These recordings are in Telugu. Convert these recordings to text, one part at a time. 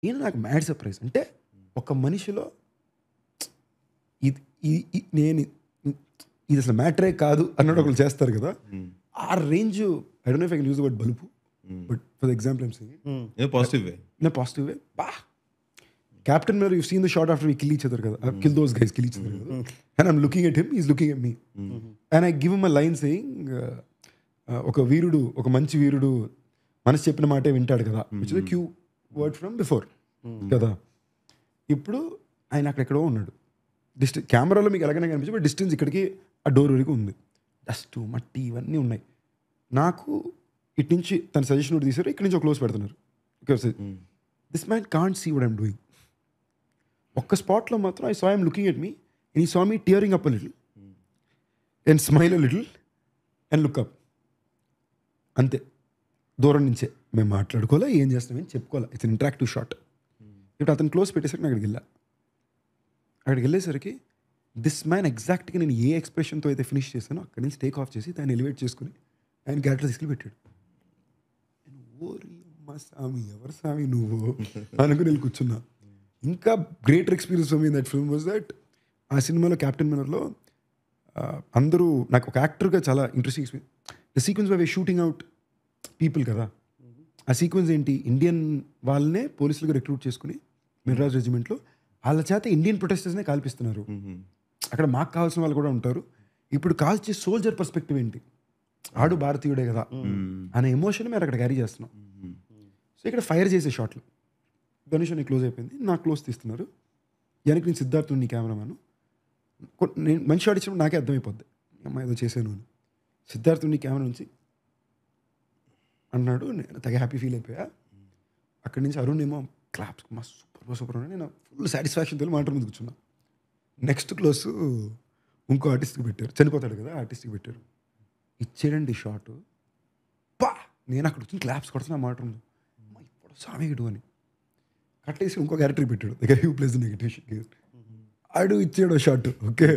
ఈయన నాకు మ్యాడ్ సర్ప్రైజ్. అంటే ఒక మనిషిలో నేను ఇది అసలు మ్యాటరే కాదు అన్నట్టు ఒకళ్ళు చేస్తారు కదా, ఆ range. I don't know if I can use the word బలుపు, but for example I'm saying positive way, in a positive way. Bah! Captain Miller, you've seen the shot after we kill each other. Kill those guys, kill each other. And I'm looking at him, he's looking at me. And I give him a line saying, ఒక వీరుడు, ఒక మంచి వీరుడు మనసు చెప్పిన మాటే వింటాడు కదా, which is cue word from before కదా. ఇప్పుడు ఆయన అక్కడెక్కడో ఉన్నాడు. కెమెరాలో మీకు ఎలాగైనా కనిపించి, బట్ డిస్టెన్స్ ఇక్కడికి ఆ డోర్ వరకు ఉంది. డస్ట్ మట్టి ఇవన్నీ ఉన్నాయి. నాకు ఇటు నుంచి తన సజెషన్ ఒకటి తీసారు, ఇక్కడి నుంచి ఒక క్లోజ్ పెడుతున్నారు. This man can't see what I'm doing. ఒక్క స్పాట్లో మాత్రం I saw him looking at me and he saw me tearing up a little and smile a little and look up. అంతే, దూరం నుంచే. మేము మాట్లాడుకోవాలా, ఏం చేస్తామని చెప్పుకోవాలా. It's interactive shot. ఇప్పుడు అతను క్లోజ్ పెట్టేసరికి అక్కడికి వెళ్ళేసరికి దిస్ మ్యాన్ ఎగ్జాక్ట్గా నేను ఏ ఎక్స్ప్రెషన్తో అయితే ఫినిష్ చేశానో అక్కడి నుంచి టేక్ ఆఫ్ చేసి దాన్ని ఎలివేట్ చేసుకుని ఆయన క్యారెక్టర్ తీసుకెళ్ళి పెట్టాడు. స్వామి, ఎవరు స్వామి నువ్వు అనుకుని వెళ్ళి కూర్చున్నా. ఇంకా greater experience for me that film was that ఆ సినిమాలో క్యాప్టెన్ మిల్లర్లో అందరూ నాకు ఒక యాక్టర్గా చాలా interesting experience. The sequence why shooting out people కదా, ఆ సీక్వెన్స్ ఏంటి, ఇండియన్ వాళ్ళనే పోలీసులుగా రిక్రూట్ చేసుకుని మిర్రాజ్ రెజిమెంట్లో వాళ్ళ చేత ఇండియన్ ప్రొటెస్టర్స్నే కాల్పిస్తున్నారు. అక్కడ మాకు కావాల్సిన వాళ్ళు కూడా ఉంటారు. ఇప్పుడు కాల్చే సోల్జర్ పర్స్పెక్టివ్ ఏంటి, ఆడు భారతీయుడే కదా అనే ఎమోషన్ మీరు అక్కడ క్యారీ చేస్తున్నాం. సో ఇక్కడ ఫైర్ చేసే షాట్లు ధనుష్ అని క్లోజ్ అయిపోయింది, నాకు క్లోజ్ తీస్తున్నారు. వెనక్కి నేను సిద్ధార్థ్ నీ కెమెరామ్యాన్. నేను మంచి షాట్ ఇచ్చినప్పుడు నాకే అర్థమైపోద్ది అమ్మ ఏదో చేశాను అని. సిద్ధార్థ్ నీ కెమెరా నుంచి అన్నాడు, నేను తెగ హ్యాపీ ఫీల్ అయిపోయా. అక్కడి నుంచి అరుణ్ ఏమో క్లాప్స్ మా సూపర్ అని నేను ఫుల్ సాటిస్ఫాక్షన్తో మాట ముందు కూర్చున్నా. నెక్స్ట్ క్లోజ్ ఇంకో ఆర్టిస్ట్కి పెట్టారు, చనిపోతాడు కదా ఆర్టిస్ట్కి పెట్టారు. ఇచ్చేయండి షాట్, పా నేను అక్కడ వచ్చి క్లాప్స్ కొడుతున్నా మాట ఉంది. ఇప్పుడు సామిగిడు అని కట్టేసి ఇంకో క్యారెక్టర్ పెట్టాడు, దగ్గర యూ ప్లేస్ నెగటివ్ ఆడు ఇచ్చాడు షాట్. ఓకే,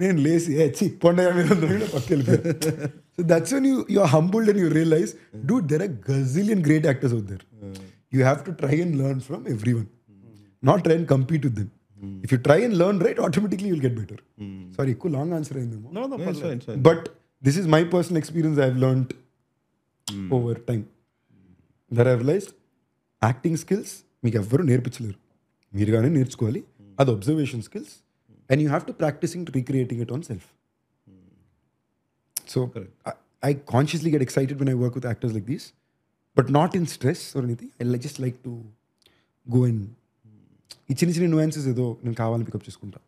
నేను లేసి పొండగా మీద పక్క వెళ్ళిపోయాను. So that's when you are humbled and you realise dude there are gazillion great actors out there. You have to try and learn from every one, not try and compete with them. If you try and learn right, automatically you'll get better. Sorry, ఎక్కువ లాంగ్ ఆన్సర్ అయిందేమో, but this is my personal experience I have learned over time. That I realised acting skills మీకు ఎవ్వరూ నేర్పించలేరు, మీరుగానే నేర్చుకోవాలి. అది observation skills and you have to practicing recreating it on self. So I consciously get excited when I work with actors like these, but not in stress or anything. I just like to go and ఈ చిన్న చిన్న nuances ఏదో నేను కావాలని పికప్ చేసుకుంటా.